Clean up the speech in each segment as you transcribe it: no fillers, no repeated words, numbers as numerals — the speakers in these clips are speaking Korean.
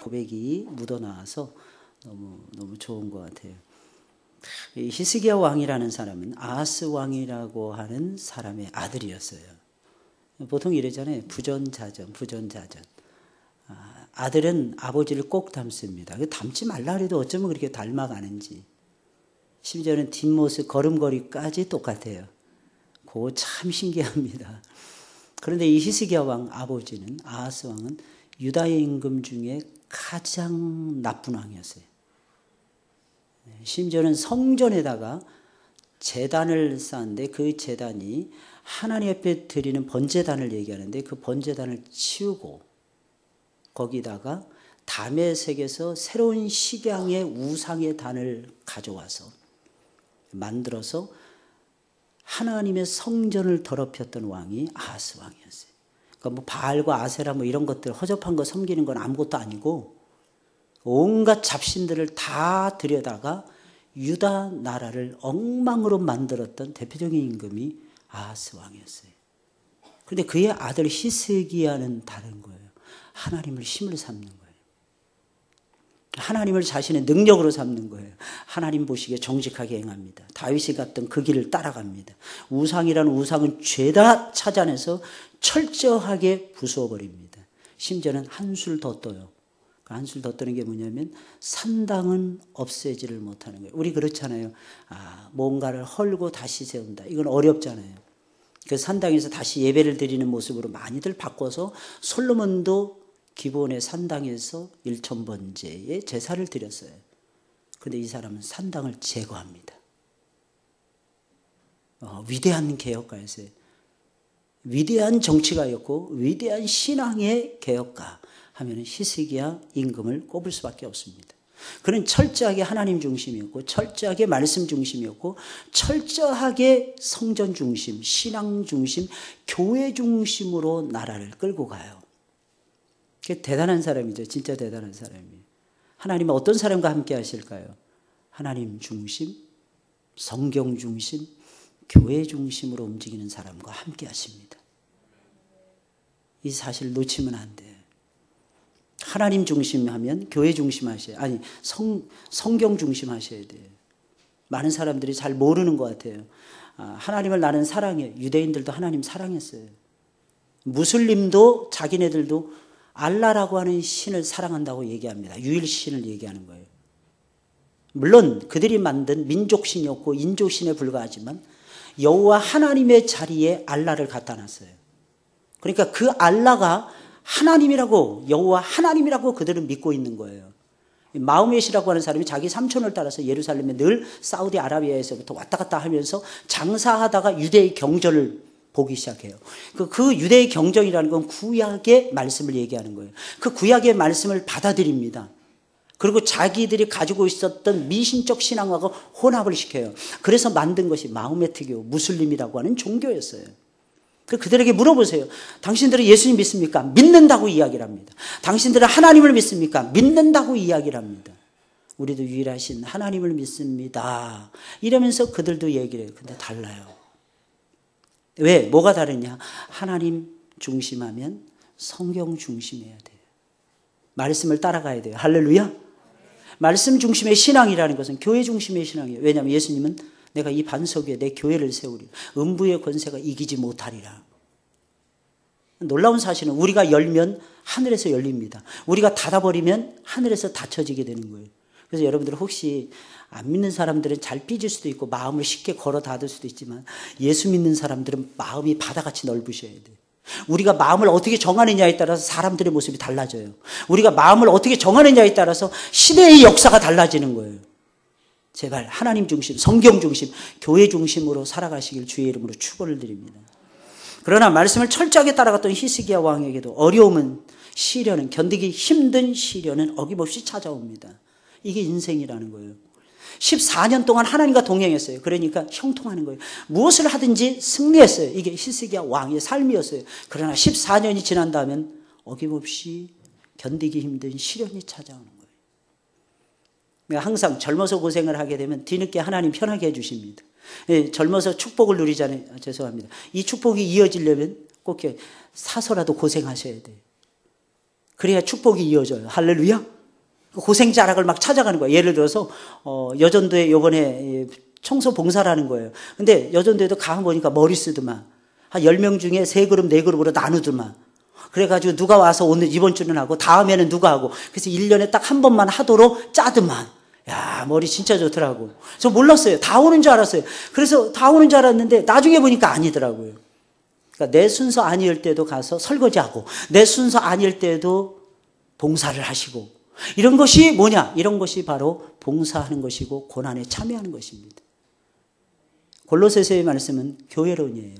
고백이 묻어나와서 너무 좋은 것 같아요. 이 히스기야 왕이라는 사람은 아하스 왕이라고 하는 사람의 아들이었어요. 보통 이러잖아요. 부전자전. 아들은 아버지를 꼭 닮습니다. 닮지 말라 해도 어쩌면 그렇게 닮아가는지. 심지어는 뒷모습, 걸음걸이까지 똑같아요. 그거 참 신기합니다. 그런데 이 히스기야 왕 아버지는, 아하스 왕은 유다의 임금 중에 가장 나쁜 왕이었어요. 심지어는 성전에다가 제단을 쌓았는데 그 제단이 하나님 앞에 드리는 번제단을 얘기하는데 그 번제단을 치우고 거기다가 다메섹에서 새로운 식양의 우상의 단을 가져와서 만들어서 하나님의 성전을 더럽혔던 왕이 아하스 왕이었어요. 그러니까 뭐 바알과 아세라 뭐 이런 것들 허접한 거 섬기는 건 아무것도 아니고 온갖 잡신들을 다 들여다가 유다 나라를 엉망으로 만들었던 대표적인 임금이 아하스 왕이었어요. 그런데 그의 아들 히스기야는 다른 거예요. 하나님을 힘을 삼는 거예요. 하나님을 자신의 능력으로 삼는 거예요. 하나님 보시기에 정직하게 행합니다. 다윗이 갔던 그 길을 따라갑니다. 우상이라는 우상은 죄다 찾아내서 철저하게 부수어버립니다. 심지어는 한술 더 떠요. 한술 더 떠는 게 뭐냐면 산당은 없애지를 못하는 거예요. 우리 그렇잖아요. 뭔가를 헐고 다시 세운다. 이건 어렵잖아요. 그 산당에서 다시 예배를 드리는 모습으로 많이들 바꿔서 솔로몬도 기본의 산당에서 일천번제의 제사를 드렸어요. 그런데 이 사람은 산당을 제거합니다. 위대한 개혁가였어요. 위대한 정치가였고 위대한 신앙의 개혁가 하면 히스기야 임금을 꼽을 수밖에 없습니다. 그는 철저하게 하나님 중심이었고 철저하게 말씀 중심이었고 철저하게 성전 중심, 신앙 중심, 교회 중심으로 나라를 끌고 가요. 대단한 사람이죠. 진짜 대단한 사람이에요. 하나님은 어떤 사람과 함께 하실까요? 하나님 중심, 성경 중심, 교회 중심으로 움직이는 사람과 함께 하십니다. 이 사실을 놓치면 안 돼요. 하나님 중심하면 교회 중심하셔야, 성경 중심하셔야 돼요. 많은 사람들이 잘 모르는 것 같아요. 하나님을 나는 사랑해. 유대인들도 하나님 사랑했어요. 무슬림도 자기네들도 알라라고 하는 신을 사랑한다고 얘기합니다. 유일신을 얘기하는 거예요. 물론 그들이 만든 민족신이었고 인조신에 불과하지만 여호와 하나님의 자리에 알라를 갖다 놨어요. 그러니까 그 알라가 하나님이라고, 여호와 하나님이라고 그들은 믿고 있는 거예요. 마흐멧이라고 하는 사람이 자기 삼촌을 따라서 예루살렘에 늘 사우디아라비아에서부터 왔다 갔다 하면서 장사하다가 유대의 경전을 보기 시작해요. 그 유대의 경전이라는 건 구약의 말씀을 얘기하는 거예요. 그 구약의 말씀을 받아들입니다. 그리고 자기들이 가지고 있었던 미신적 신앙하고 혼합을 시켜요. 그래서 만든 것이 마흐메트교, 무슬림이라고 하는 종교였어요. 그들에게 물어보세요. 당신들은 예수님 믿습니까? 믿는다고 이야기를 합니다. 당신들은 하나님을 믿습니까? 믿는다고 이야기를 합니다. 우리도 유일하신 하나님을 믿습니다. 이러면서 그들도 얘기를 해요. 근데 달라요. 왜? 뭐가 다르냐? 하나님 중심하면 성경 중심해야 돼요. 말씀을 따라가야 돼요. 할렐루야. 말씀 중심의 신앙이라는 것은 교회 중심의 신앙이에요. 왜냐하면 예수님은 내가 이 반석 위에 내 교회를 세우리라. 음부의 권세가 이기지 못하리라. 놀라운 사실은 우리가 열면 하늘에서 열립니다. 우리가 닫아버리면 하늘에서 닫혀지게 되는 거예요. 그래서 여러분들 혹시 안 믿는 사람들은 잘 삐질 수도 있고 마음을 쉽게 걸어 닫을 수도 있지만 예수 믿는 사람들은 마음이 바다같이 넓으셔야 돼요. 우리가 마음을 어떻게 정하느냐에 따라서 사람들의 모습이 달라져요. 우리가 마음을 어떻게 정하느냐에 따라서 시대의 역사가 달라지는 거예요. 제발 하나님 중심, 성경 중심, 교회 중심으로 살아가시길 주의 이름으로 축원을 드립니다. 그러나 말씀을 철저하게 따라갔던 히스기야 왕에게도 어려움은, 시련은, 견디기 힘든 시련은 어김없이 찾아옵니다. 이게 인생이라는 거예요. 14년 동안 하나님과 동행했어요. 그러니까 형통하는 거예요. 무엇을 하든지 승리했어요. 이게 히스기야 왕의 삶이었어요. 그러나 14년이 지난 다음엔 어김없이 견디기 힘든 시련이 찾아오는 거예요. 항상 젊어서 고생을 하게 되면 뒤늦게 하나님 편하게 해주십니다. 젊어서 축복을 누리잖아요. 죄송합니다. 이 축복이 이어지려면 꼭 사서라도 고생하셔야 돼요. 그래야 축복이 이어져요. 할렐루야. 고생 자락을 막 찾아가는 거예요. 예를 들어서 여전도에 요번에 청소 봉사를 하는 거예요. 근데 여전도에도 가보니까 머리 쓰더만 한 10명 중에 3그룹 4그룹으로 나누더만. 그래가지고 누가 와서 오늘 이번 주는 하고 다음에는 누가 하고, 그래서 1년에 딱 한 번만 하도록 짜더만. 야, 머리 진짜 좋더라고. 저 몰랐어요. 다 오는 줄 알았어요. 그래서 다 오는 줄 알았는데 나중에 보니까 아니더라고요. 그러니까 내 순서 아닐 때도 가서 설거지하고, 내 순서 아닐 때도 봉사를 하시고, 이런 것이 뭐냐? 이런 것이 바로 봉사하는 것이고 고난에 참여하는 것입니다. 골로새서의 말씀은 교회론이에요.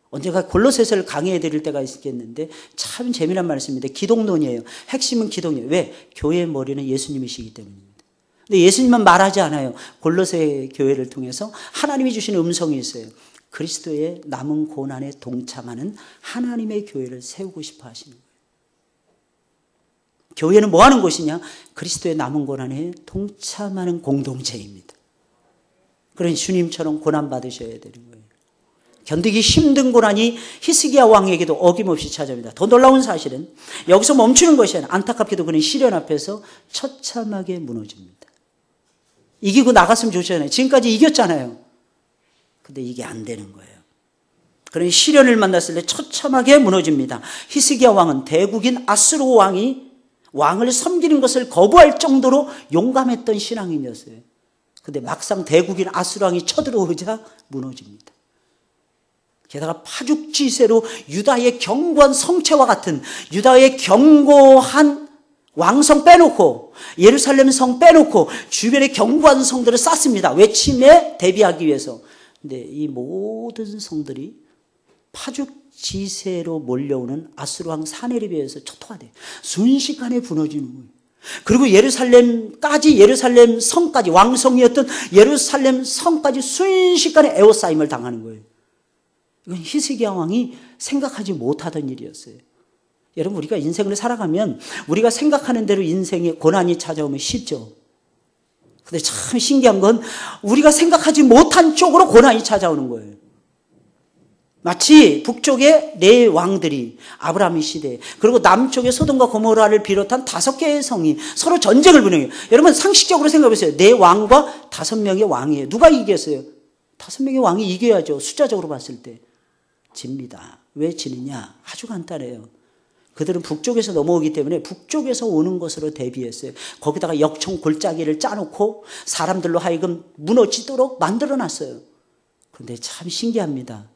언젠가 골로새서를 강의해 드릴 때가 있겠는데 참 재미난 말씀인데 기독론이에요. 핵심은 기독이에요. 왜? 교회의 머리는 예수님이시기 때문입니다. 근데 예수님만 말하지 않아요. 골로새 교회를 통해서 하나님이 주시는 음성이 있어요. 그리스도의 남은 고난에 동참하는 하나님의 교회를 세우고 싶어 하시는 거예요. 교회는 뭐 하는 곳이냐? 그리스도의 남은 고난에 동참하는 공동체입니다. 그러니 주님처럼 고난 받으셔야 되는 거예요. 견디기 힘든 고난이 히스기야 왕에게도 어김없이 찾아옵니다. 더 놀라운 사실은 여기서 멈추는 것이 아니라 안타깝게도 그는 시련 앞에서 처참하게 무너집니다. 이기고 나갔으면 좋잖아요. 지금까지 이겼잖아요. 근데 이게 안 되는 거예요. 그러니 시련을 만났을 때 처참하게 무너집니다. 히스기야 왕은 대국인 아수르 왕이 왕을 섬기는 것을 거부할 정도로 용감했던 신앙인이었어요. 근데 막상 대국인 아수르 왕이 쳐들어오자 무너집니다. 게다가 파죽지세로 유다의 견고한 성체와 같은, 유다의 견고한 왕성 빼놓고, 예루살렘 성 빼놓고 주변의 견고한 성들을 쌌습니다. 외침에 대비하기 위해서. 근데 이 모든 성들이 파죽지세로 몰려오는 아수르 왕 사네립에 초토화돼요. 순식간에 무너지는 거예요. 그리고 예루살렘 성까지, 왕성이었던 예루살렘 성까지 순식간에 에워싸임을 당하는 거예요. 이건 히스기야 왕이 생각하지 못하던 일이었어요. 여러분, 우리가 인생을 살아가면 우리가 생각하는 대로 인생에 고난이 찾아오면 쉽죠. 근데 참 신기한 건 우리가 생각하지 못한 쪽으로 고난이 찾아오는 거예요. 마치 북쪽의 4 왕들이 아브라함의 시대에, 그리고 남쪽의 소돔과 고모라를 비롯한 5개의 성이 서로 전쟁을 벌여요. 여러분, 상식적으로 생각해보세요. 4 왕과 5명의 왕이에요. 누가 이겼어요? 5명의 왕이 이겨야죠. 숫자적으로 봤을 때. 집니다. 왜 지느냐? 아주 간단해요. 그들은 북쪽에서 넘어오기 때문에 북쪽에서 오는 것으로 대비했어요. 거기다가 역청 골짜기를 짜놓고 사람들로 하여금 무너지도록 만들어놨어요. 그런데 참 신기합니다.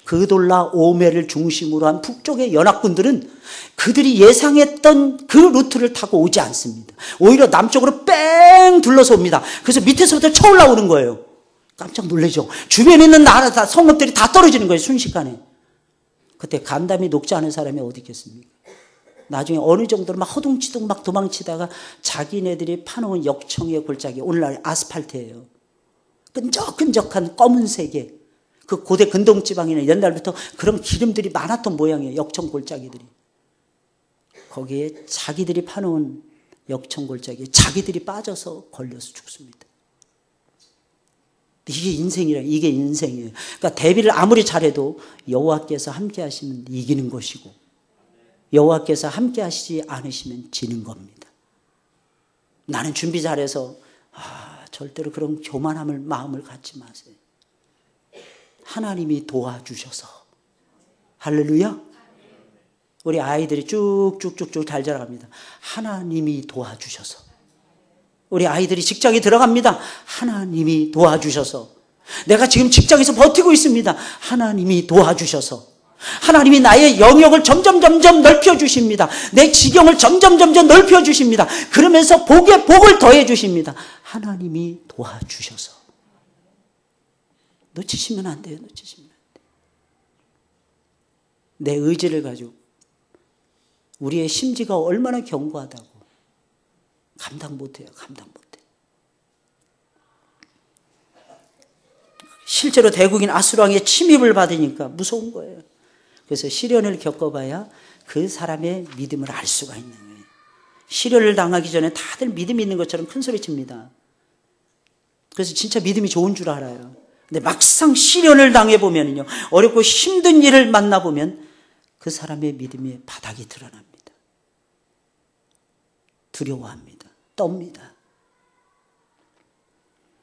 그돌라 오멜을 중심으로 한 북쪽의 연합군들은 그들이 예상했던 그 루트를 타고 오지 않습니다. 오히려 남쪽으로 뺑 둘러서 옵니다. 그래서 밑에서부터 쳐올라오는 거예요. 깜짝 놀라죠. 주변에 있는 나라 다 성읍들이 다 떨어지는 거예요. 순식간에. 그때 간담이 녹지 않은 사람이 어디 있겠습니까? 나중에 어느 정도로 막 허둥지둥 막 도망치다가 자기네들이 파놓은 역청의 골짜기, 오늘날 아스팔트예요. 끈적끈적한 검은색의 그 고대 근동지방에는 옛날부터 그런 기름들이 많았던 모양이에요. 역청 골짜기들이. 거기에 자기들이 파놓은 역청 골짜기에 자기들이 빠져서 걸려서 죽습니다. 이게 인생이라, 이게 인생이에요. 그러니까 대비를 아무리 잘해도 여호와께서 함께 하시면 이기는 것이고, 여호와께서 함께 하시지 않으시면 지는 겁니다. 나는 준비 잘해서, 절대로 그런 교만함을 마음을 갖지 마세요. 하나님이 도와주셔서. 할렐루야. 우리 아이들이 쭉쭉쭉쭉 잘 자라갑니다. 하나님이 도와주셔서. 우리 아이들이 직장에 들어갑니다. 하나님이 도와주셔서. 내가 지금 직장에서 버티고 있습니다. 하나님이 도와주셔서. 하나님이 나의 영역을 점점 넓혀주십니다. 내 지경을 점점 넓혀주십니다. 그러면서 복에 복을 더해주십니다. 하나님이 도와주셔서. 놓치시면 안 돼요. 놓치시면 안 돼요. 내 의지를 가지고 우리의 심지가 얼마나 견고하다고. 감당 못해요. 감당 못해요. 실제로 대국인 아수르 왕의 침입을 받으니까 무서운 거예요. 그래서 시련을 겪어봐야 그 사람의 믿음을 알 수가 있는 거예요. 시련을 당하기 전에 다들 믿음이 있는 것처럼 큰 소리 칩니다. 그래서 진짜 믿음이 좋은 줄 알아요. 근데 막상 시련을 당해보면요, 어렵고 힘든 일을 만나보면 그 사람의 믿음의 바닥이 드러납니다. 두려워합니다. 떱니다.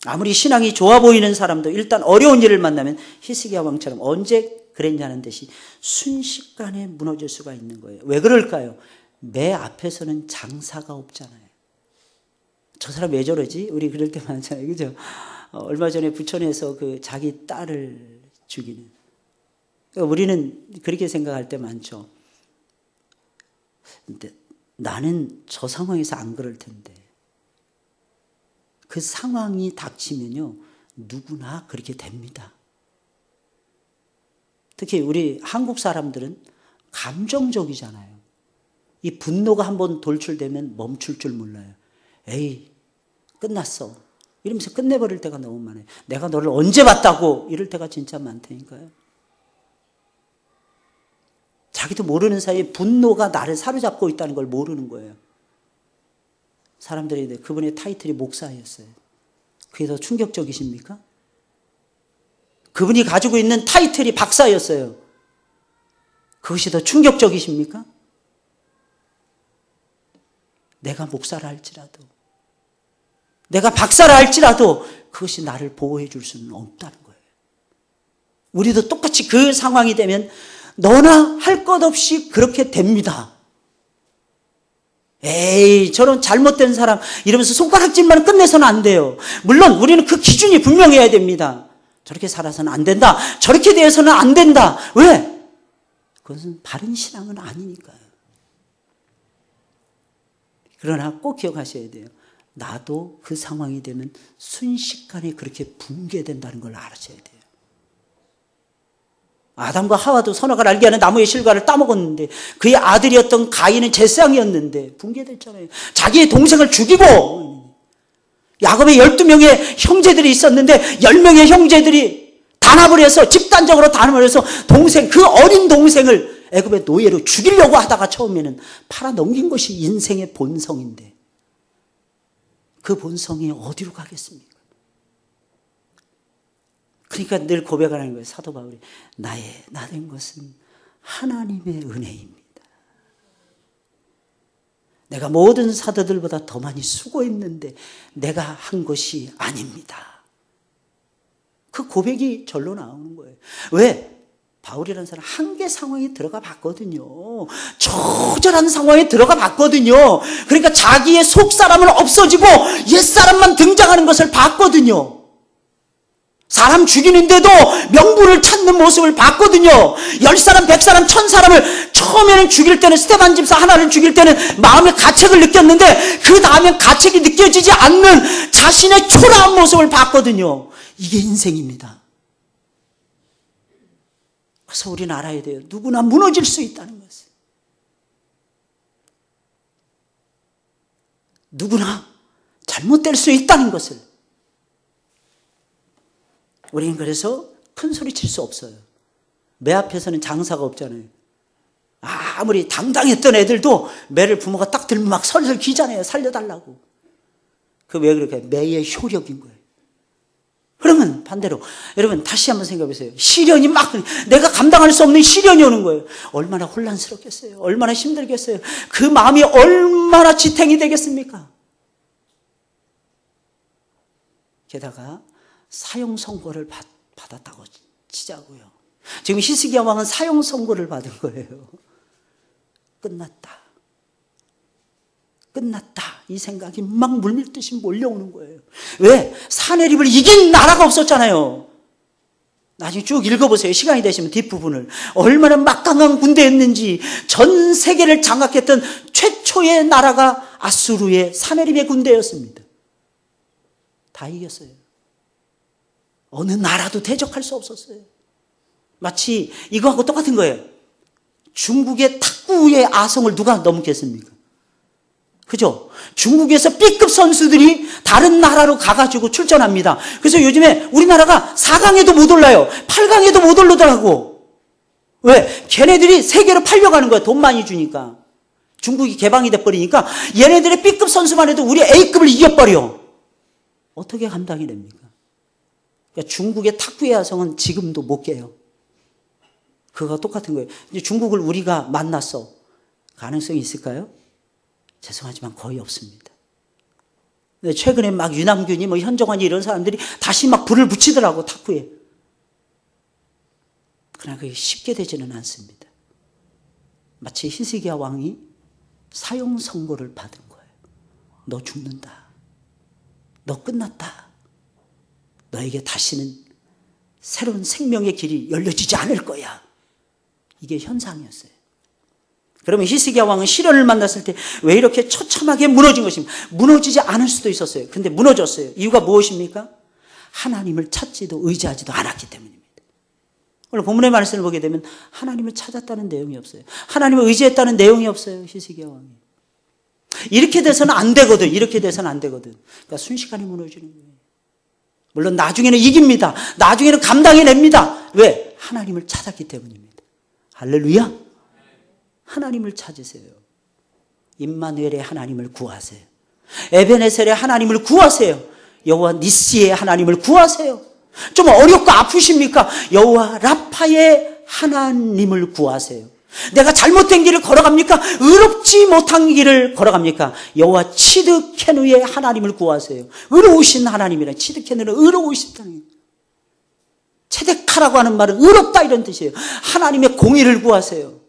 아무리 신앙이 좋아 보이는 사람도 일단 어려운 일을 만나면 히스기야 왕처럼 언제 그랬냐는 듯이 순식간에 무너질 수가 있는 거예요. 왜 그럴까요? 매 앞에서는 장사가 없잖아요. 저 사람 왜 저러지? 우리 그럴 때 많잖아요. 그죠? 얼마 전에 부천에서 그 자기 딸을 죽이는. 그러니까 우리는 그렇게 생각할 때 많죠. 근데 나는 저 상황에서 안 그럴 텐데. 그 상황이 닥치면요, 누구나 그렇게 됩니다. 특히 우리 한국 사람들은 감정적이잖아요. 이 분노가 한번 돌출되면 멈출 줄 몰라요. 에이, 끝났어. 이러면서 끝내버릴 때가 너무 많아요. 내가 너를 언제 봤다고 이럴 때가 진짜 많다니까요. 자기도 모르는 사이에 분노가 나를 사로잡고 있다는 걸 모르는 거예요. 사람들이 그분의 타이틀이 목사였어요. 그게 더 충격적이십니까? 그분이 가지고 있는 타이틀이 박사였어요. 그것이 더 충격적이십니까? 내가 목사라 할지라도, 내가 박사라 할지라도 그것이 나를 보호해 줄 수는 없다는 거예요. 우리도 똑같이 그 상황이 되면 너나 할 것 없이 그렇게 됩니다. 에이, 저런 잘못된 사람 이러면서 손가락질만 끝내서는 안 돼요. 물론 우리는 그 기준이 분명해야 됩니다. 저렇게 살아서는 안 된다. 저렇게 되어서는 안 된다. 왜? 그것은 바른 신앙은 아니니까요. 그러나 꼭 기억하셔야 돼요. 나도 그 상황이 되면 순식간에 그렇게 붕괴된다는 걸 알아셔야 돼요. 아담과 하와도 선악을 알게 하는 나무의 실과를 따먹었는데 그의 아들이었던 가인은 제사장이었는데 붕괴됐잖아요. 자기의 동생을 죽이고, 야곱의 12명의 형제들이 있었는데 10명의 형제들이 단합을 해서 집단적으로 단합을 해서 그 어린 동생을 애굽의 노예로 죽이려고 하다가 처음에는 팔아넘긴 것이 인생의 본성인데 그 본성이 어디로 가겠습니까? 그러니까 늘 고백하는 거예요. 사도 바울이 나 된 것은 하나님의 은혜입니다. 내가 모든 사도들보다 더 많이 수고했는데 내가 한 것이 아닙니다. 그 고백이 절로 나오는 거예요. 왜? 바울이라는 사람 한계 상황에 들어가 봤거든요. 처절한 상황에 들어가 봤거든요. 그러니까 자기의 속사람은 없어지고 옛사람만 등장하는 것을 봤거든요. 사람 죽이는데도 명분을 찾는 모습을 봤거든요. 10사람, 100사람, 1000사람을 처음에는 죽일 때는 스테반 집사 하나를 죽일 때는 마음의 가책을 느꼈는데 그 다음엔 가책이 느껴지지 않는 자신의 초라한 모습을 봤거든요. 이게 인생입니다. 그래서 우리는 알아야 돼요. 누구나 무너질 수 있다는 것을. 누구나 잘못될 수 있다는 것을. 우리는 그래서 큰 소리 칠 수 없어요. 매 앞에서는 장사가 없잖아요. 아무리 당당했던 애들도 매를 부모가 딱 들면 막 설설 기잖아요. 살려달라고. 그 왜 그렇게? 매의 효력인 거예요. 그러면 반대로 여러분 다시 한번 생각해 보세요. 시련이 막 내가 감당할 수 없는 시련이 오는 거예요. 얼마나 혼란스럽겠어요. 얼마나 힘들겠어요. 그 마음이 얼마나 지탱이 되겠습니까? 게다가 사형 선고를 받았다고 치자고요. 지금 히스기야 왕은 사형 선고를 받은 거예요. 끝났다. 이 생각이 막 물밀듯이 몰려오는 거예요. 왜? 사내립을 이긴 나라가 없었잖아요. 나중에 쭉 읽어보세요. 시간이 되시면 뒷부분을. 얼마나 막강한 군대였는지. 전 세계를 장악했던 최초의 나라가 아수르의 사내립의 군대였습니다. 다 이겼어요. 어느 나라도 대적할 수 없었어요. 마치 이거하고 똑같은 거예요. 중국의 탁구의 아성을 누가 넘겠습니까? 그죠? 중국에서 B급 선수들이 다른 나라로 가가지고 출전합니다. 그래서 요즘에 우리나라가 4강에도 못 올라요. 8강에도 못 올라더라고. 왜? 걔네들이 세계로 팔려가는 거야. 돈 많이 주니까. 중국이 개방이 돼버리니까 얘네들의 B급 선수만 해도 우리 A급을 이겨버려. 어떻게 감당이 됩니까? 그러니까 중국의 탁구의 야성은 지금도 못 깨요. 그거가 똑같은 거예요. 이제 중국을 우리가 만났어. 가능성이 있을까요? 죄송하지만 거의 없습니다. 최근에 막 유남균이 뭐 현정환이 이런 사람들이 다시 막 불을 붙이더라고, 탁구에. 그러나 그게 쉽게 되지는 않습니다. 마치 히스기야 왕이 사형 선고를 받은 거예요. 너 죽는다. 너 끝났다. 너에게 다시는 새로운 생명의 길이 열려지지 않을 거야. 이게 현상이었어요. 그러면 히스기야 왕은 시련을 만났을 때 왜 이렇게 처참하게 무너진 것입니까? 무너지지 않을 수도 있었어요. 근데 무너졌어요. 이유가 무엇입니까? 하나님을 찾지도 의지하지도 않았기 때문입니다. 오늘 본문의 말씀을 보게 되면 하나님을 찾았다는 내용이 없어요. 하나님을 의지했다는 내용이 없어요. 히스기야 왕이. 이렇게 돼서는 안 되거든. 이렇게 돼서는 안 되거든. 그러니까 순식간에 무너지는 거예요. 물론 나중에는 이깁니다. 나중에는 감당해냅니다. 왜? 하나님을 찾았기 때문입니다. 할렐루야. 하나님을 찾으세요. 임마누엘의 하나님을 구하세요. 에베네셀의 하나님을 구하세요. 여호와 니시의 하나님을 구하세요. 좀 어렵고 아프십니까? 여호와 라파의 하나님을 구하세요. 내가 잘못된 길을 걸어갑니까? 의롭지 못한 길을 걸어갑니까? 여호와 치드케누의 하나님을 구하세요. 의로우신 하나님이라. 치드케누는 의로우시다는 거예요. 체데카라고 하는 말은 의롭다 이런 뜻이에요. 하나님의 공의를 구하세요.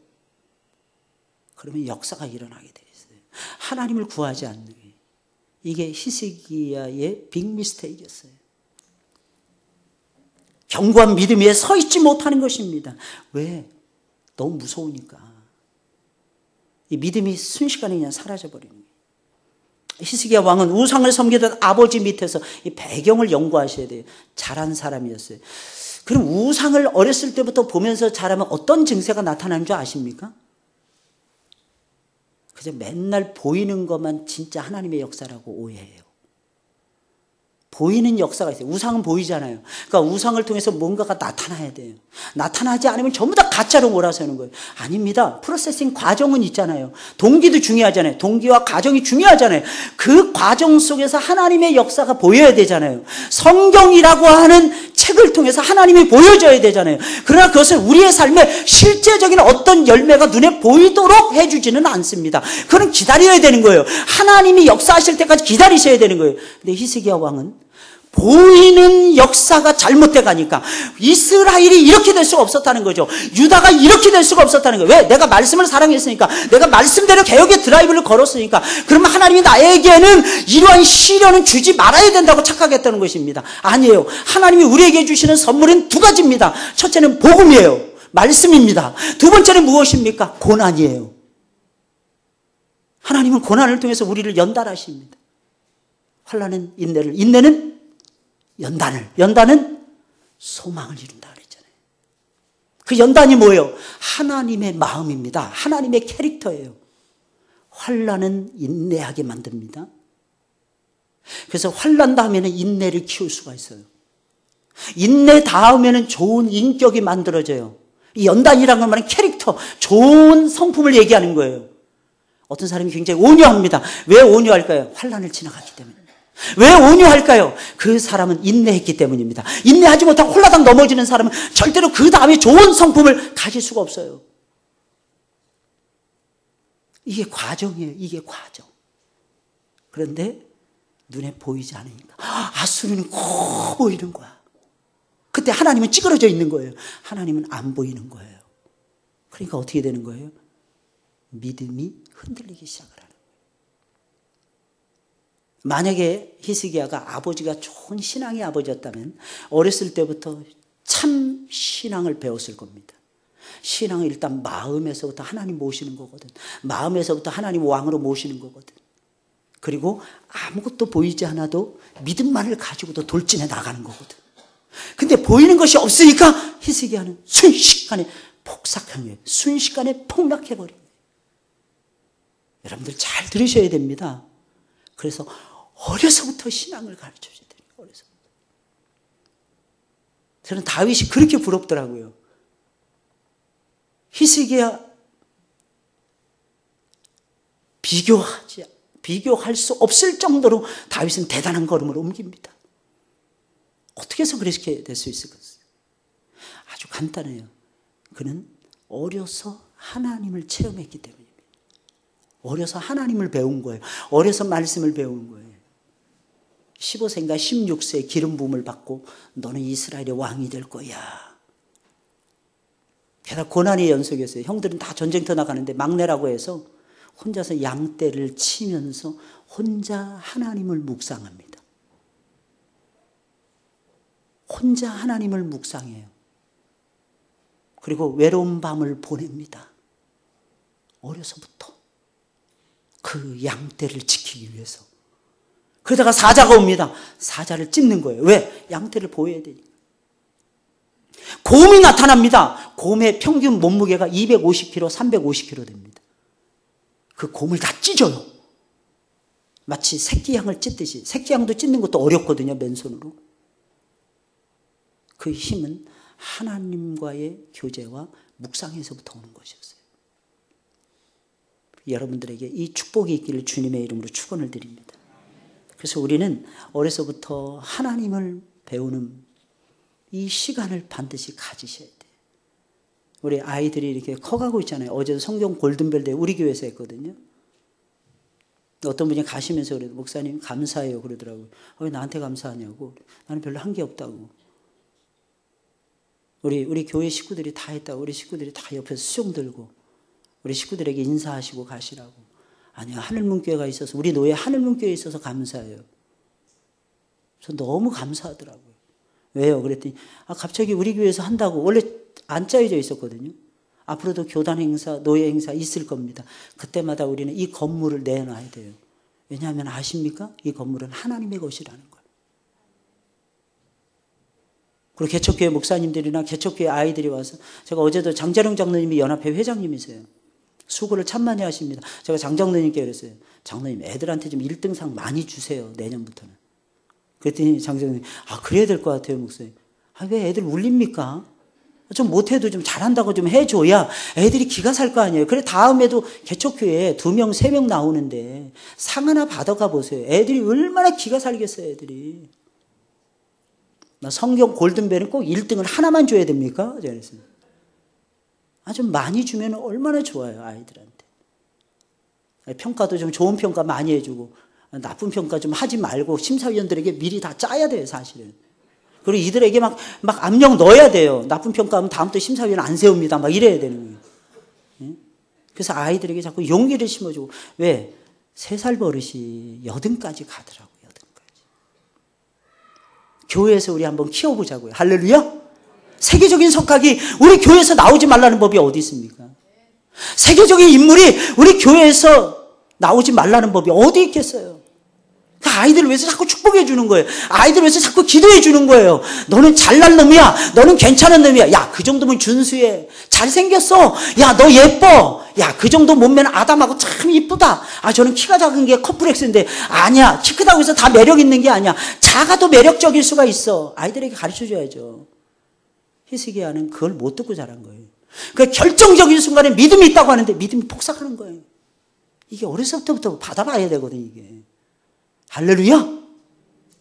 그러면 역사가 일어나게 돼 있어요. 하나님을 구하지 않는 게. 이게 히스기야의 빅 미스테이크였어요. 견고한 믿음 위에 서 있지 못하는 것입니다. 왜? 너무 무서우니까. 이 믿음이 순식간에 그냥 사라져버리는 거예요. 히스기야 왕은 우상을 섬기던 아버지 밑에서 이 배경을 연구하셔야 돼요. 잘한 사람이었어요. 그럼 우상을 어렸을 때부터 보면서 자라면 어떤 증세가 나타나는 줄 아십니까? 그저 맨날 보이는 것만 진짜 하나님의 역사라고 오해해요. 보이는 역사가 있어요. 우상은 보이잖아요. 그러니까 우상을 통해서 뭔가가 나타나야 돼요. 나타나지 않으면 전부 다 가짜로 몰아서는 거예요. 아닙니다. 프로세싱 과정은 있잖아요. 동기도 중요하잖아요. 동기와 과정이 중요하잖아요. 그 과정 속에서 하나님의 역사가 보여야 되잖아요. 성경이라고 하는 책을 통해서 하나님이 보여져야 되잖아요. 그러나 그것은 우리의 삶에 실제적인 어떤 열매가 눈에 보이도록 해주지는 않습니다. 그건 기다려야 되는 거예요. 하나님이 역사하실 때까지 기다리셔야 되는 거예요. 근데 히스기야 왕은 보이는 역사가 잘못돼 가니까 이스라엘이 이렇게 될 수가 없었다는 거죠. 유다가 이렇게 될 수가 없었다는 거예요. 왜? 내가 말씀을 사랑했으니까, 내가 말씀대로 개혁의 드라이브를 걸었으니까. 그러면 하나님이 나에게는 이러한 시련은 주지 말아야 된다고 착각했다는 것입니다. 아니에요. 하나님이 우리에게 주시는 선물은 두 가지입니다. 첫째는 복음이에요. 말씀입니다. 두 번째는 무엇입니까? 고난이에요. 하나님은 고난을 통해서 우리를 연단하십니다. 환난은 인내를, 인내는 연단을, 연단은 소망을 이룬다 그랬잖아요. 그 연단이 뭐예요? 하나님의 마음입니다. 하나님의 캐릭터예요. 환난은 인내하게 만듭니다. 그래서 환난 다음에는 인내를 키울 수가 있어요. 인내 다음에는 좋은 인격이 만들어져요. 이 연단이라는 말은 캐릭터, 좋은 성품을 얘기하는 거예요. 어떤 사람이 굉장히 온유합니다. 왜 온유할까요? 환난을 지나갔기 때문에. 왜 온유할까요? 그 사람은 인내했기 때문입니다. 인내하지 못하고 홀라당 넘어지는 사람은 절대로 그 다음에 좋은 성품을 가질 수가 없어요. 이게 과정이에요. 이게 과정. 그런데 눈에 보이지 않으니까 아수르는 꼭 보이는 거야. 그때 하나님은 찌그러져 있는 거예요. 하나님은 안 보이는 거예요. 그러니까 어떻게 되는 거예요? 믿음이 흔들리기 시작을 하는 거예요. 만약에 히스기야가 아버지가 좋은 신앙의 아버지였다면 어렸을 때부터 참 신앙을 배웠을 겁니다. 신앙은 일단 마음에서부터 하나님 모시는 거거든. 마음에서부터 하나님 왕으로 모시는 거거든. 그리고 아무것도 보이지 않아도 믿음만을 가지고도 돌진해 나가는 거거든. 근데 보이는 것이 없으니까 히스기야는 순식간에 폭삭한 거예요. 순식간에 폭락해버린 거예요. 여러분들 잘 들으셔야 됩니다. 그래서 어려서부터 신앙을 가르쳐줘야 돼요. 어려서부터. 저는 다윗이 그렇게 부럽더라고요. 히스기야 비교할 수 없을 정도로 다윗은 대단한 걸음을 옮깁니다. 어떻게 해서 그렇게 될 수 있을까요? 아주 간단해요. 그는 어려서 하나님을 체험했기 때문입니다. 어려서 하나님을 배운 거예요. 어려서 말씀을 배운 거예요. 15세인가 16세에 기름 부음을 받고 너는 이스라엘의 왕이 될 거야. 게다가 고난의 연속이었어요. 형들은 다 전쟁터 나가는데 막내라고 해서 혼자서 양떼를 치면서 혼자 하나님을 묵상합니다. 혼자 하나님을 묵상해요. 그리고 외로운 밤을 보냅니다. 어려서부터 그 양떼를 지키기 위해서. 그러다가 사자가 옵니다. 사자를 찢는 거예요. 왜? 양떼를 보호해야 되니까. 곰이 나타납니다. 곰의 평균 몸무게가 250kg, 350kg 됩니다. 그 곰을 다 찢어요. 마치 새끼양을 찢듯이. 새끼양도 찢는 것도 어렵거든요, 맨손으로. 그 힘은 하나님과의 교제와 묵상에서부터 오는 것이었어요. 여러분들에게 이 축복이 있기를 주님의 이름으로 축원을 드립니다. 그래서 우리는 어려서부터 하나님을 배우는 이 시간을 반드시 가지셔야 돼요. 우리 아이들이 이렇게 커가고 있잖아요. 어제도 성경 골든벨 대회 우리 교회에서 했거든요. 어떤 분이 가시면서 그래도 목사님 감사해요 그러더라고요. 왜 나한테 감사하냐고. 나는 별로 한 게 없다고. 우리 교회 식구들이 다 했다고. 우리 식구들이 다 옆에서 수종 들고 우리 식구들에게 인사하시고 가시라고. 아니요, 하늘문교회가 있어서, 우리 노예 하늘문교회에 있어서 감사해요. 저 너무 감사하더라고요. 왜요? 그랬더니 갑자기 우리 교회에서 한다고. 원래 안 짜여져 있었거든요. 앞으로도 교단 행사, 노예 행사 있을 겁니다. 그때마다 우리는 이 건물을 내놔야 돼요. 왜냐하면 아십니까? 이 건물은 하나님의 것이라는 거예요. 그리고 개척교회 목사님들이나 개척교회 아이들이 와서, 제가 어제도 장자룡 장로님이 연합회 회장님이세요. 수고를 참 많이 하십니다. 제가 장 장로님께 그랬어요. 장로님, 애들한테 좀 1등상 많이 주세요, 내년부터는. 그랬더니 장 장로님, 그래야 될 것 같아요, 목사님. 왜 애들 울립니까? 좀 못해도 좀 잘한다고 좀 해줘야 애들이 기가 살 거 아니에요. 그래, 다음에도 개척교회에 2명, 3명 나오는데 상 하나 받아가 보세요. 애들이 얼마나 기가 살겠어요, 애들이. 나 성경 골든벨은 꼭 1등을 하나만 줘야 됩니까? 제가 그랬어요. 좀 많이 주면 얼마나 좋아요, 아이들한테. 평가도 좀 좋은 평가 많이 해주고, 나쁜 평가 좀 하지 말고 심사위원들에게 미리 다 짜야 돼요, 사실은. 그리고 이들에게 막 압력 넣어야 돼요. 나쁜 평가하면 다음부터 심사위원 안 세웁니다. 막 이래야 되는 거예요. 그래서 아이들에게 자꾸 용기를 심어주고. 왜? 3살 버릇이 8까지 가더라고요. 8까지. 교회에서 우리 한번 키워보자고요. 할렐루야? 세계적인 석학이 우리 교회에서 나오지 말라는 법이 어디 있습니까? 세계적인 인물이 우리 교회에서 나오지 말라는 법이 어디 있겠어요? 그 아이들을 위해서 자꾸 축복해 주는 거예요. 아이들을 위해서 자꾸 기도해 주는 거예요. 너는 잘난 놈이야. 너는 괜찮은 놈이야. 야, 그 정도면 준수해. 잘생겼어. 야, 너 예뻐. 야, 그 정도 몸매는 아담하고 참 이쁘다. 저는 키가 작은 게 컴플렉스인데. 아니야. 키 크다고 해서 다 매력 있는 게 아니야. 작아도 매력적일 수가 있어. 아이들에게 가르쳐 줘야죠. 히스기야는 그걸 못 듣고 자란 거예요. 그 결정적인 순간에 믿음이 있다고 하는데 믿음이 폭삭하는 거예요. 이게 어려서부터 받아봐야 되거든요, 이게. 할렐루야!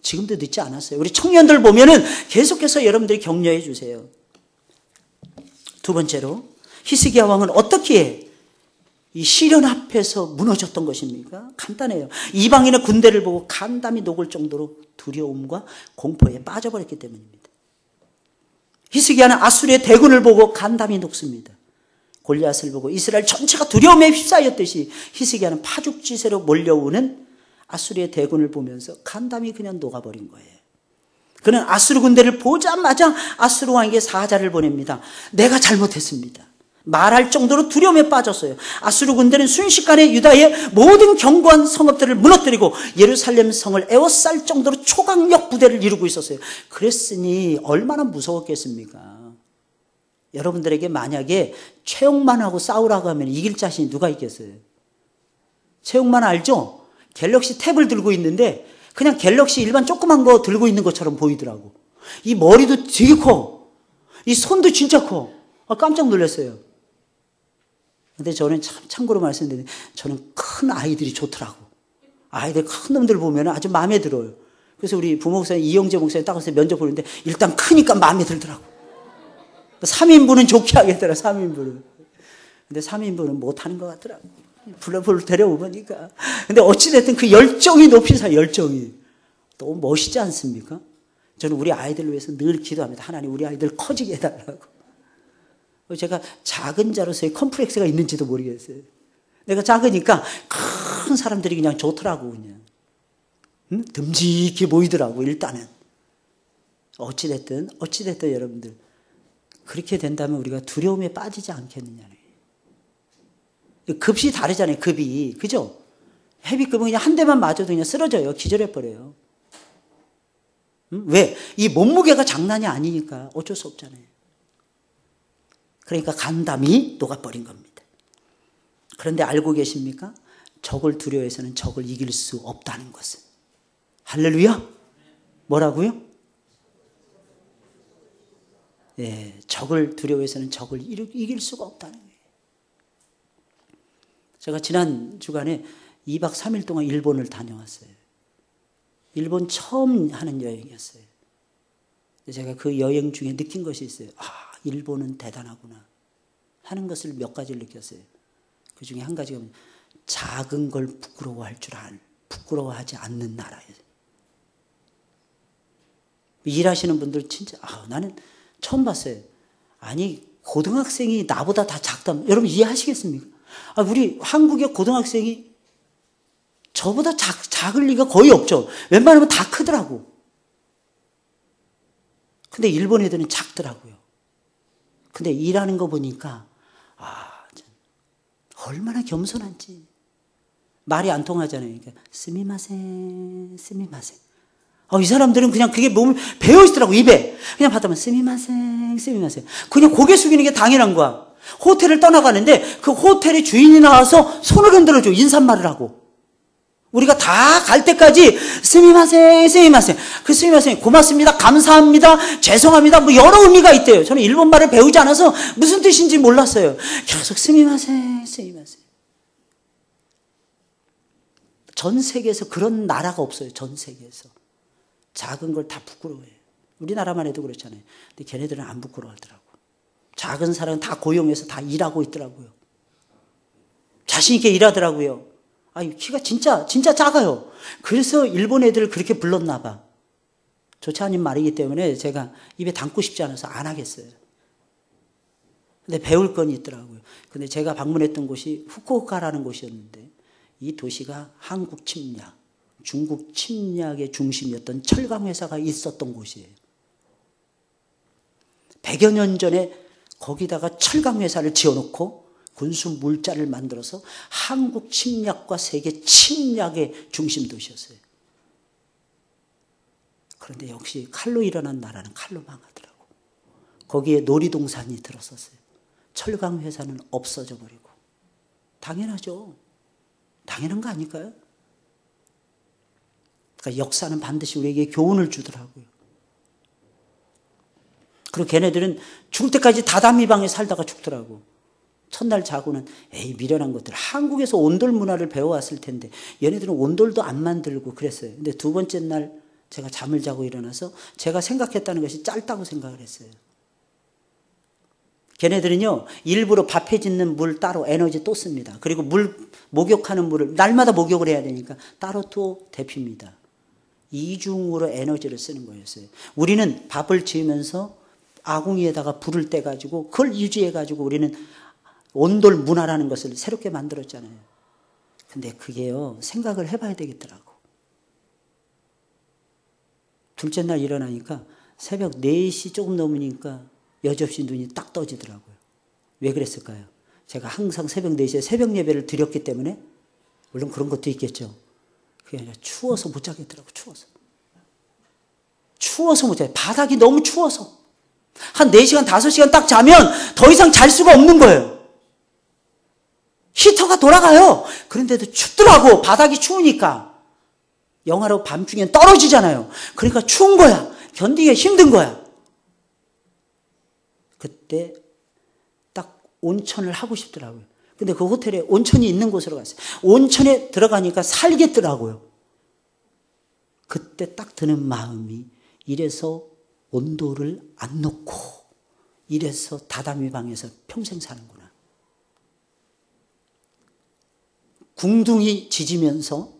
지금도 늦지 않았어요. 우리 청년들 보면은 계속해서 여러분들이 격려해 주세요. 두 번째로, 히스기야 왕은 어떻게 이 시련 앞에서 무너졌던 것입니까? 간단해요. 이방인의 군대를 보고 간담이 녹을 정도로 두려움과 공포에 빠져버렸기 때문입니다. 히스기야는 아수르의 대군을 보고 간담이 녹습니다. 골리앗을 보고 이스라엘 전체가 두려움에 휩싸였듯이 히스기야는 파죽지세로 몰려오는 아수르의 대군을 보면서 간담이 그냥 녹아버린 거예요. 그는 아수르 군대를 보자마자 아수르 왕에게 사자를 보냅니다. 내가 잘못했습니다. 말할 정도로 두려움에 빠졌어요. 아수르 군대는 순식간에 유다의 모든 견고한 성읍들을 무너뜨리고 예루살렘 성을 에워쌀 정도로 초강력 부대를 이루고 있었어요. 그랬으니 얼마나 무서웠겠습니까? 여러분들에게 만약에 최용만하고 싸우라고 하면 이길 자신이 누가 있겠어요? 최용만 알죠? 갤럭시 탭을 들고 있는데 그냥 갤럭시 일반 조그만 거 들고 있는 것처럼 보이더라고. 이 머리도 되게 커. 이 손도 진짜 커. 깜짝 놀랐어요. 근데 저는 참고로 말씀드리는데 저는 큰 아이들이 좋더라고. 아이들 큰 놈들 보면 아주 마음에 들어요. 그래서 우리 부목사님 이영재 목사님 딱 와서 면접 보는데 일단 크니까 마음에 들더라고. 3인분은 좋게 하겠더라, 3인분은. 근데 3인분은 못하는 것 같더라고. 데려오니까. 근데 어찌됐든 그 열정이 높이 사, 열정이. 너무 멋있지 않습니까? 저는 우리 아이들을 위해서 늘 기도합니다. 하나님 우리 아이들 커지게 해달라고. 제가 작은 자로서의 컴플렉스가 있는지도 모르겠어요. 내가 작으니까 큰 사람들이 그냥 좋더라고, 그냥. 듬직해 보이더라고, 일단은. 어찌됐든 여러분들. 그렇게 된다면 우리가 두려움에 빠지지 않겠느냐는. 급이 다르잖아요, 급이. 그죠? 헤비급은 그냥 한 대만 맞아도 그냥 쓰러져요. 기절해버려요. 왜? 이 몸무게가 장난이 아니니까 어쩔 수 없잖아요. 그러니까 간담이 녹아버린 겁니다. 그런데 알고 계십니까? 적을 두려워해서는 적을 이길 수 없다는 것은. 할렐루야? 뭐라고요? 예, 적을 두려워해서는 적을 이길 수가 없다는 거예요. 제가 지난 주간에 2박 3일 동안 일본을 다녀왔어요. 일본 처음 하는 여행이었어요. 제가 그 여행 중에 느낀 것이 있어요. 아, 일본은 대단하구나 하는 것을 몇 가지를 느꼈어요. 그 중에 한 가지가 작은 걸 부끄러워하지 않는 나라예요. 일하시는 분들 진짜 나는 처음 봤어요. 아니 고등학생이 나보다 다 작다. 여러분 이해하시겠습니까? 우리 한국의 고등학생이 저보다 작을 리가 거의 없죠. 웬만하면 다 크더라고. 근데 일본 애들은 작더라고요. 근데 일하는 거 보니까 얼마나 겸손한지. 말이 안 통하잖아요. 그러니까 스미마셍. 이 사람들은 그냥 그게 몸을 배어있더라고, 입에. 그냥 받으면 스미마셍. 그냥 고개 숙이는 게 당연한 거야. 호텔을 떠나가는데 그 호텔의 주인이 나와서 손을 흔들어줘. 인사말을 하고. 우리가 다 갈 때까지 스미마셍. 그 스미마셍 고맙습니다. 감사합니다. 죄송합니다. 뭐 여러 의미가 있대요. 저는 일본말을 배우지 않아서 무슨 뜻인지 몰랐어요. 계속 스미마셍. 전 세계에서 그런 나라가 없어요. 전 세계에서. 작은 걸 다 부끄러워해요. 우리나라만 해도 그렇잖아요. 근데 걔네들은 안 부끄러워하더라고. 작은 사람은 다 고용해서 다 일하고 있더라고요. 자신 있게 일하더라고요. 키가 진짜 작아요. 그래서 일본 애들을 그렇게 불렀나 봐. 좋지 않은 말이기 때문에 제가 입에 담고 싶지 않아서 안 하겠어요. 근데 배울 건 있더라고요. 근데 제가 방문했던 곳이 후쿠오카라는 곳이었는데 이 도시가 한국 침략, 중국 침략의 중심이었던 철강회사가 있었던 곳이에요. 100여 년 전에 거기다가 철강회사를 지어놓고 군수 물자를 만들어서 한국 침략과 세계 침략의 중심 도시였어요. 그런데 역시 칼로 일어난 나라는 칼로 망하더라고. 거기에 놀이동산이 들어섰어요. 철강회사는 없어져 버리고. 당연하죠. 당연한 거 아닐까요? 그러니까 역사는 반드시 우리에게 교훈을 주더라고요. 그리고 걔네들은 죽을 때까지 다다미 방에 살다가 죽더라고. 첫날 자고는 미련한 것들. 한국에서 온돌 문화를 배워왔을 텐데 얘네들은 온돌도 안 만들고 그랬어요. 근데 두 번째 날 제가 잠을 자고 일어나서 제가 생각했다는 것이 짧다고 생각을 했어요. 걔네들은요 일부러 밥해 짓는 물 따로 에너지 또 씁니다. 그리고 목욕하는 물을 날마다 목욕을 해야 되니까 따로 또 데핍니다. 이중으로 에너지를 쓰는 거였어요. 우리는 밥을 지으면서 아궁이에다가 불을 떼가지고 그걸 유지해가지고 우리는 온돌 문화라는 것을 새롭게 만들었잖아요. 근데 그게요 생각을 해봐야 되겠더라고. 둘째 날 일어나니까 새벽 4시 조금 넘으니까 여지없이 눈이 딱 떠지더라고요. 왜 그랬을까요? 제가 항상 새벽 4시에 새벽 예배를 드렸기 때문에 물론 그런 것도 있겠죠. 그게 아니라 추워서 못 자겠더라고. 추워서 못 자요. 바닥이 너무 추워서. 한 4시간 5시간 딱 자면 더 이상 잘 수가 없는 거예요. 히터가 돌아가요. 그런데도 춥더라고. 바닥이 추우니까. 영하로 밤중엔 떨어지잖아요. 그러니까 추운 거야. 견디기가 힘든 거야. 그때 딱 온천을 하고 싶더라고요. 근데 그 호텔에 온천이 있는 곳으로 갔어요. 온천에 들어가니까 살겠더라고요. 그때 딱 드는 마음이 이래서 온도를 안 놓고 이래서 다다미 방에서 평생 사는구나. 궁둥이 짖으면서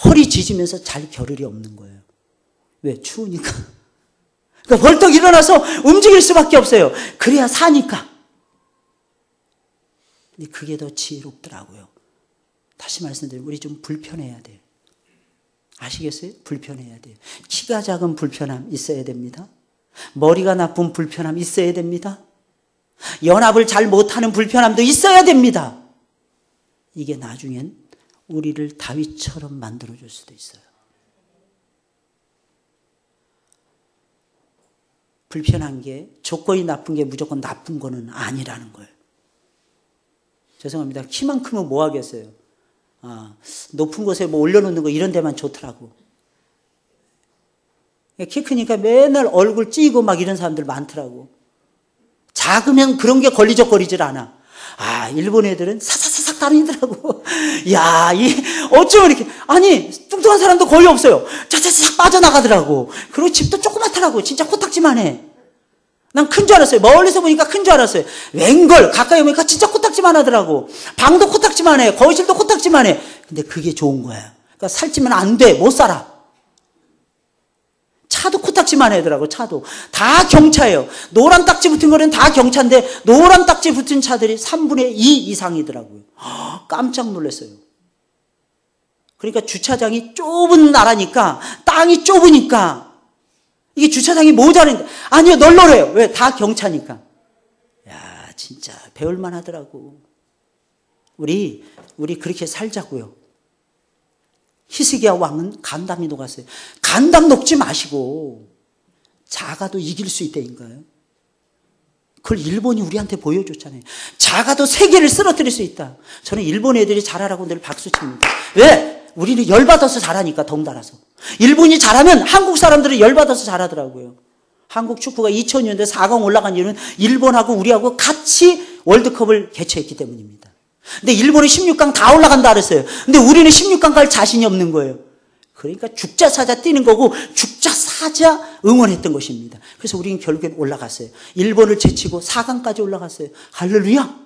허리 짖으면서 잘 겨를이 없는 거예요. 왜? 추우니까. 그러니까 벌떡 일어나서 움직일 수밖에 없어요. 그래야 사니까. 근데 그게 더 지혜롭더라고요. 다시 말씀드리면 우리 좀 불편해야 돼요. 아시겠어요? 불편해야 돼요. 키가 작은 불편함 있어야 됩니다. 머리가 나쁜 불편함 있어야 됩니다. 연합을 잘 못하는 불편함도 있어야 됩니다. 이게 나중엔 우리를 다윗처럼 만들어줄 수도 있어요. 불편한 게 조건이 나쁜 게 무조건 나쁜 거는 아니라는 거예요. 죄송합니다. 키만 크면 뭐 하겠어요. 높은 곳에 뭐 올려놓는 거 이런 데만 좋더라고. 키 크니까 맨날 얼굴 찌고 막 이런 사람들 많더라고. 작으면 그런 게 걸리적거리질 않아. 일본 애들은 사사사삭 다니더라고. 어쩌면 이렇게, 뚱뚱한 사람도 거의 없어요. 차차차삭 빠져나가더라고. 그리고 집도 조그맣더라고. 진짜 코딱지만 해. 난 큰 줄 알았어요. 멀리서 보니까 큰 줄 알았어요. 웬걸, 가까이 보니까 진짜 코딱지만 하더라고. 방도 코딱지만 해. 거실도 코딱지만 해. 근데 그게 좋은 거야. 그러니까 살찌면 안 돼. 못 살아. 차도 코딱지만 하더라고. 차도 다 경차예요. 노란 딱지 붙은 거는 다 경차인데 노란 딱지 붙은 차들이 3분의 2 이상이더라고요. 깜짝 놀랐어요. 그러니까 주차장이 좁은 나라니까, 땅이 좁으니까 이게 주차장이 모자란데, 아니요, 널널해요. 왜? 다 경차니까. 진짜 배울만 하더라고. 우리 그렇게 살자고요. 히스기야 왕은 간담이 녹았어요. 간담 녹지 마시고 작아도 이길 수 있다니까요. 그걸 일본이 우리한테 보여줬잖아요. 작아도 세계를 쓰러뜨릴 수 있다. 저는 일본 애들이 잘하라고 늘 박수칩니다. 왜? 우리는 열받아서 잘하니까, 덩달아서. 일본이 잘하면 한국 사람들은 열받아서 잘하더라고요. 한국 축구가 2000년대 4강 올라간 이유는 일본하고 우리하고 같이 월드컵을 개최했기 때문입니다. 근데 일본은 16강 다 올라간다 그랬어요. 근데 우리는 16강 갈 자신이 없는 거예요. 그러니까 죽자 사자 뛰는 거고 죽자 사자 응원했던 것입니다. 그래서 우리는 결국엔 올라갔어요. 일본을 제치고 4강까지 올라갔어요. 할렐루야!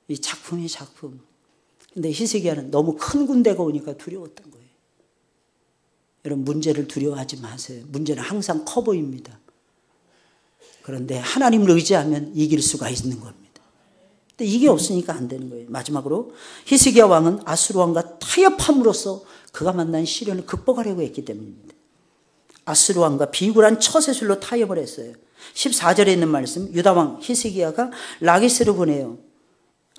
이 작품이 작품. 근데 히스기야는 너무 큰 군대가 오니까 두려웠던 거예요. 여러분, 문제를 두려워하지 마세요. 문제는 항상 커 보입니다. 그런데 하나님을 의지하면 이길 수가 있는 겁니다. 근데 이게 없으니까 안 되는 거예요. 마지막으로 히스기야 왕은 아수르 왕과 타협함으로써 그가 만난 시련을 극복하려고 했기 때문입니다. 아수르 왕과 비굴한 처세술로 타협을 했어요. 14절에 있는 말씀, 유다 왕 히스기야가 라기스를 보내요.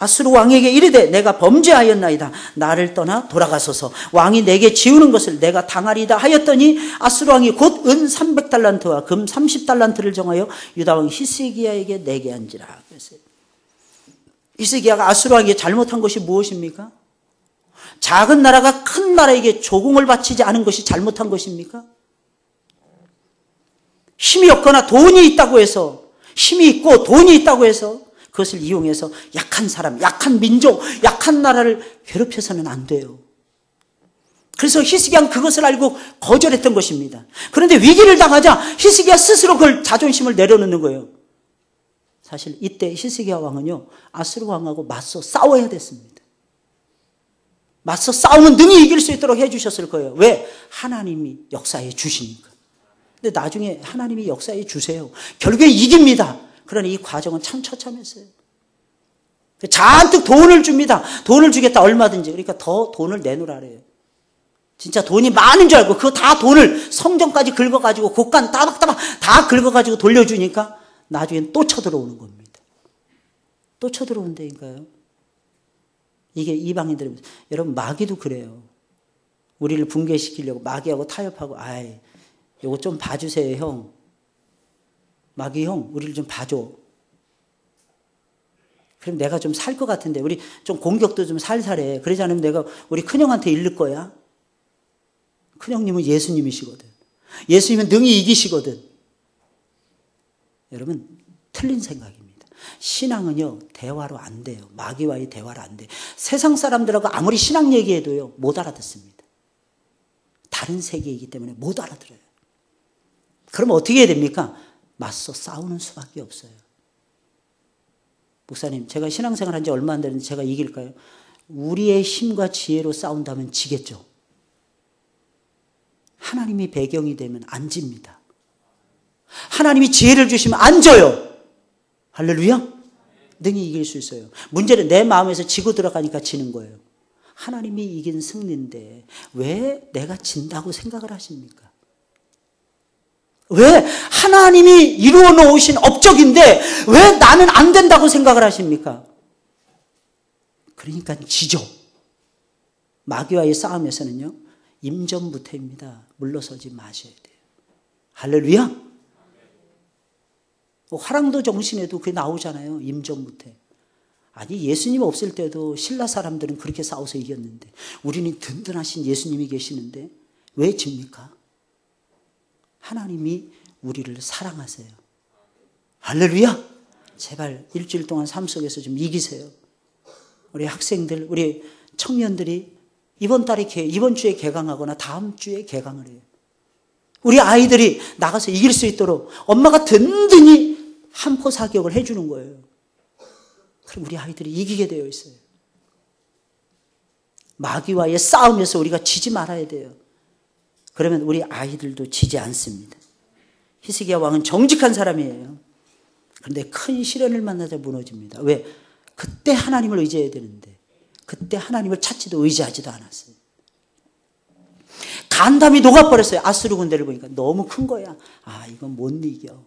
아수르 왕에게 이르되 내가 범죄하였나이다. 나를 떠나 돌아가소서. 왕이 내게 지우는 것을 내가 당하리다 하였더니 아수르 왕이 곧 은 300달란트와 금 30달란트를 정하여 유다 왕 히스기야에게 내게 한지라. 그랬어요. 히스기야가 아수르 왕에게 잘못한 것이 무엇입니까? 작은 나라가 큰 나라에게 조공을 바치지 않은 것이 잘못한 것입니까? 힘이 없거나 돈이 있다고 해서, 힘이 있고 돈이 있다고 해서 그것을 이용해서 약한 사람, 약한 민족, 약한 나라를 괴롭혀서는 안 돼요. 그래서 히스기야는 그것을 알고 거절했던 것입니다. 그런데 위기를 당하자 히스기야 스스로 그걸 자존심을 내려놓는 거예요. 사실 이때 히스기야 왕은요, 아수르 왕하고 맞서 싸워야 됐습니다. 맞서 싸우면 능히 이길 수 있도록 해주셨을 거예요. 왜? 하나님이 역사해 주시니까. 근데 나중에 하나님이 역사해 주세요. 결국에 이깁니다. 그러나 이 과정은 참 처참했어요. 잔뜩 돈을 줍니다. 돈을 주겠다, 얼마든지. 그러니까 더 돈을 내놓으라래요. 진짜 돈이 많은 줄 알고 그거 다 돈을 성전까지 긁어가지고 곡간 따박따박 다 긁어가지고 돌려주니까 나중엔 또 쳐들어오는 겁니다. 또 쳐들어온다니까요. 이게 이방인들은, 여러분, 마귀도 그래요. 우리를 붕괴시키려고 마귀하고 타협하고, 요거 좀 봐주세요, 형. 마귀 형, 우리를 좀 봐줘. 그럼 내가 좀 살 것 같은데, 우리 좀 공격도 좀 살살해. 그러지 않으면 내가 우리 큰형한테 잃을 거야. 큰형님은 예수님이시거든. 예수님은 능히 이기시거든. 여러분, 틀린 생각입니다. 신앙은요, 대화로 안 돼요. 마귀와의 대화로 안 돼요. 세상 사람들하고 아무리 신앙 얘기해도요, 못 알아듣습니다. 다른 세계이기 때문에 못 알아들어요. 그럼 어떻게 해야 됩니까? 맞서 싸우는 수밖에 없어요. 목사님, 제가 신앙생활 한 지 얼마 안 됐는데 제가 이길까요? 우리의 힘과 지혜로 싸운다면 지겠죠. 하나님이 배경이 되면 안 집니다. 하나님이 지혜를 주시면 안 져요. 할렐루야. 능히 이길 수 있어요. 문제는 내 마음에서 지고 들어가니까 지는 거예요. 하나님이 이긴 승리인데 왜 내가 진다고 생각을 하십니까? 왜 하나님이 이루어 놓으신 업적인데 왜 나는 안 된다고 생각을 하십니까? 그러니까 지죠. 마귀와의 싸움에서는요, 임전부태입니다. 물러서지 마셔야 돼요. 할렐루야. 화랑도 정신에도 그게 나오잖아요. 임전부태. 아니, 예수님 없을 때도 신라 사람들은 그렇게 싸워서 이겼는데 우리는 든든하신 예수님이 계시는데 왜 집니까? 하나님이 우리를 사랑하세요. 할렐루야. 제발 일주일 동안 삶 속에서 좀 이기세요. 우리 학생들, 우리 청년들이 이번 주에 개강하거나 다음 주에 개강을 해요. 우리 아이들이 나가서 이길 수 있도록 엄마가 든든히 한포 사격을 해주는 거예요. 그럼 우리 아이들이 이기게 되어 있어요. 마귀와의 싸움에서 우리가 지지 말아야 돼요. 그러면 우리 아이들도 지지 않습니다. 히스기야 왕은 정직한 사람이에요. 그런데 큰 시련을 만나자 무너집니다. 왜? 그때 하나님을 의지해야 되는데 그때 하나님을 찾지도 의지하지도 않았어요. 간담이 녹아버렸어요. 아수르 군대를 보니까 너무 큰 거야. 아, 이건 못 이겨.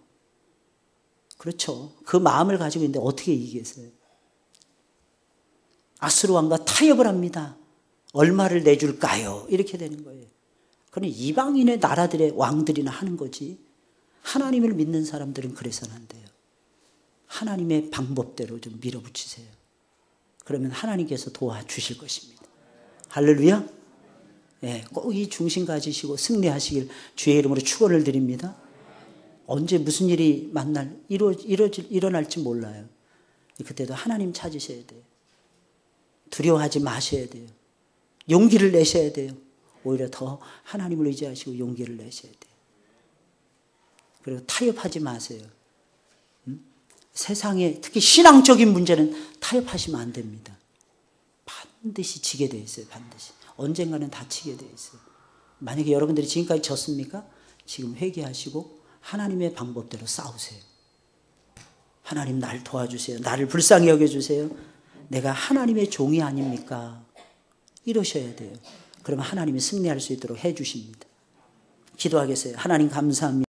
그렇죠. 그 마음을 가지고 있는데 어떻게 이기겠어요? 아수르 왕과 타협을 합니다. 얼마를 내줄까요? 이렇게 되는 거예요. 그건 이방인의 나라들의 왕들이나 하는 거지. 하나님을 믿는 사람들은 그래서는 안 돼요. 하나님의 방법대로 좀 밀어붙이세요. 그러면 하나님께서 도와주실 것입니다. 할렐루야. 예, 꼭 이 중심 가지시고 승리하시길 주의 이름으로 축원을 드립니다. 언제 무슨 일이 일어날지 몰라요. 그때도 하나님 찾으셔야 돼요. 두려워하지 마셔야 돼요. 용기를 내셔야 돼요. 오히려 더 하나님을 의지하시고 용기를 내셔야 돼요. 그리고 타협하지 마세요. 세상에 특히 신앙적인 문제는 타협하시면 안 됩니다. 반드시 지게 돼 있어요. 반드시. 언젠가는 다치게 돼 있어요. 만약에 여러분들이 지금까지 졌습니까? 지금 회개하시고 하나님의 방법대로 싸우세요. 하나님 날 도와주세요. 나를 불쌍히 여겨주세요. 내가 하나님의 종이 아닙니까? 이러셔야 돼요. 그러면 하나님이 승리할 수 있도록 해주십니다. 기도하겠어요. 하나님 감사합니다.